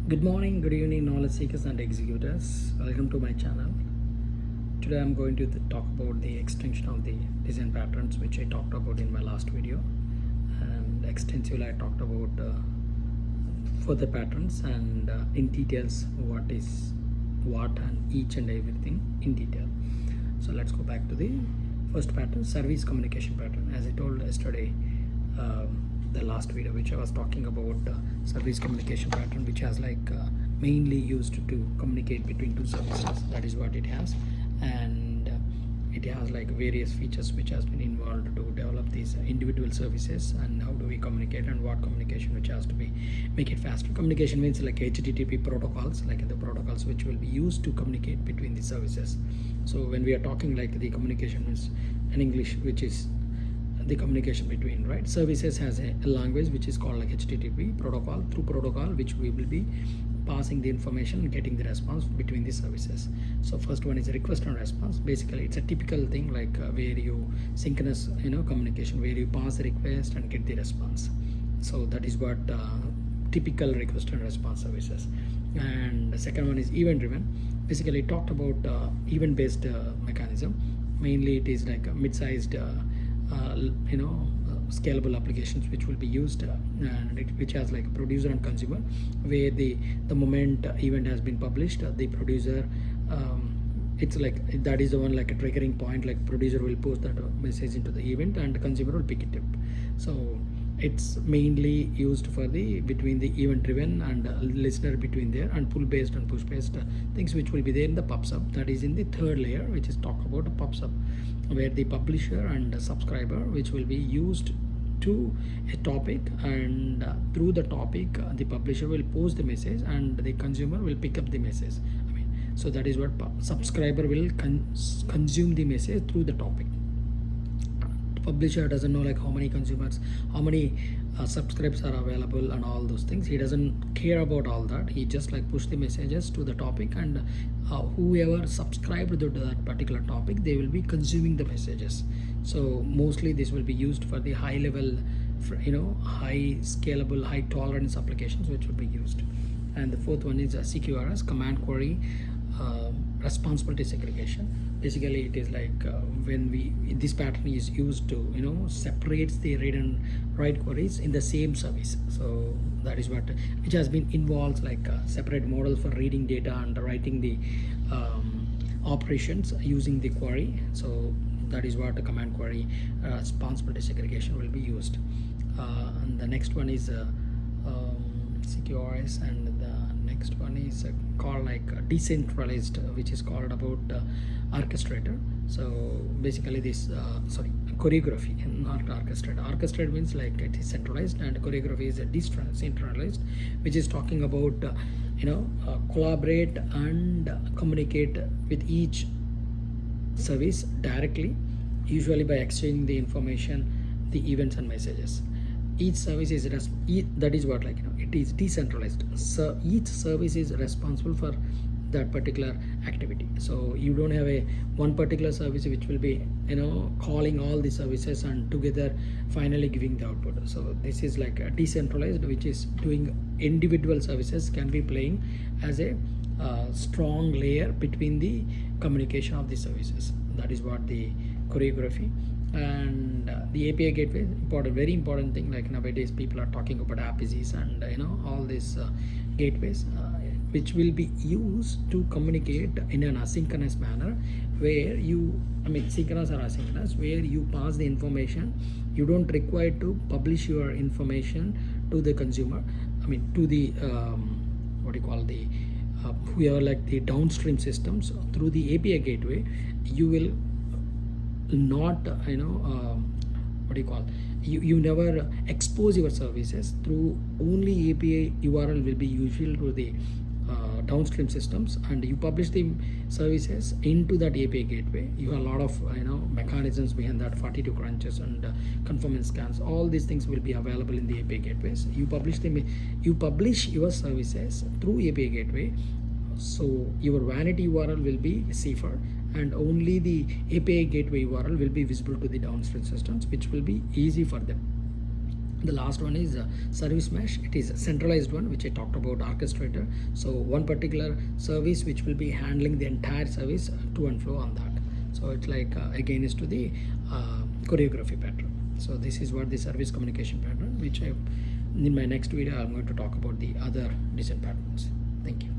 Good morning, good evening, knowledge seekers and executors. Welcome to my channel. Today I'm going to talk about the extension of the design patterns, which I talked about in my last video. And extensively, I talked about further patterns and in details what is what and each and everything in detail. So let's go back to the first pattern, service communication pattern. As I told yesterday, the last video which I was talking about service communication pattern, which has mainly used to communicate between two services. That is what it has, and it has various features which has been involved to develop these individual services, and how do we communicate and what communication which has to be make it faster. Communication means like HTTP protocols, like the protocols which will be used to communicate between the services. So when we are talking the communication is in English, which is the communication between services, has a language which is called HTTP protocol, through protocol which we will be passing the information and getting the response between the services. So first one is request and response. Basically it's a typical thing where you synchronous communication, where you pass the request and get the response. So that is what typical request and response services. And the second one is event driven. Basically it talked about event based mechanism. Mainly it is a mid-sized scalable applications which will be used and which has producer and consumer, where the moment event has been published, the producer it's that is the one a triggering point, producer will post that message into the event and the consumer will pick it up. So it's mainly used for the between the event driven and listener between there, and pull based and push based things which will be there in the pub sub. That is in the third layer, which is talk about a pub sub, where the publisher and subscriber which will be used to a topic, and through the topic the publisher will post the message and the consumer will pick up the message. So that is what subscriber will consume the message through the topic. Publisher doesn't know how many consumers, how many subscribers are available and all those things. He doesn't care about all that. He just push the messages to the topic, and whoever subscribed to that particular topic, they will be consuming the messages. So mostly this will be used for the high level, high scalable, high tolerance applications which will be used. And the fourth one is CQRS, command query responsibility segregation. Basically it is when this pattern is used to separates the read and write queries in the same service. So that is what which has been involved, separate model for reading data and writing the operations using the query. So that is what a command query responsibility segregation will be used. And the next one is CQRS, and the next one is called decentralized, which is called about orchestrator. So basically this choreography, not orchestrator. Orchestrator means it is centralized, and choreography is a decentralized, which is talking about collaborate and communicate with each service directly, usually by exchanging the information, the events and messages. Each service is that is what it is decentralized. So each service is responsible for that particular activity. So you don't have a one particular service which will be calling all the services and together finally giving the output. So this is a decentralized, which is doing individual services can be playing as a strong layer between the communication of the services. That is what the choreography. And the API gateway, very important thing. Nowadays people are talking about APIs and all these gateways which will be used to communicate in an asynchronous manner, where synchronous or asynchronous, where you pass the information. You don't require to publish your information to the consumer, to the whoever the downstream systems. Through the API gateway you will not you never expose your services through only API. URL will be usual to the downstream systems, and you publish the services into that API gateway. You have a lot of mechanisms behind that, 42 crunches and conformance scans. All these things will be available in the API gateways. You publish your services through API gateway. So your vanity URL will be safer, and only the API gateway URL will be visible to the downstream systems, which will be easy for them. The last one is service mesh. It is a centralized one, which I talked about, orchestrator. So one particular service which will be handling the entire service to and flow on that. So it's like again is to the choreography pattern. So this is what the service communication pattern, which in my next video I'm going to talk about the other design patterns. Thank you.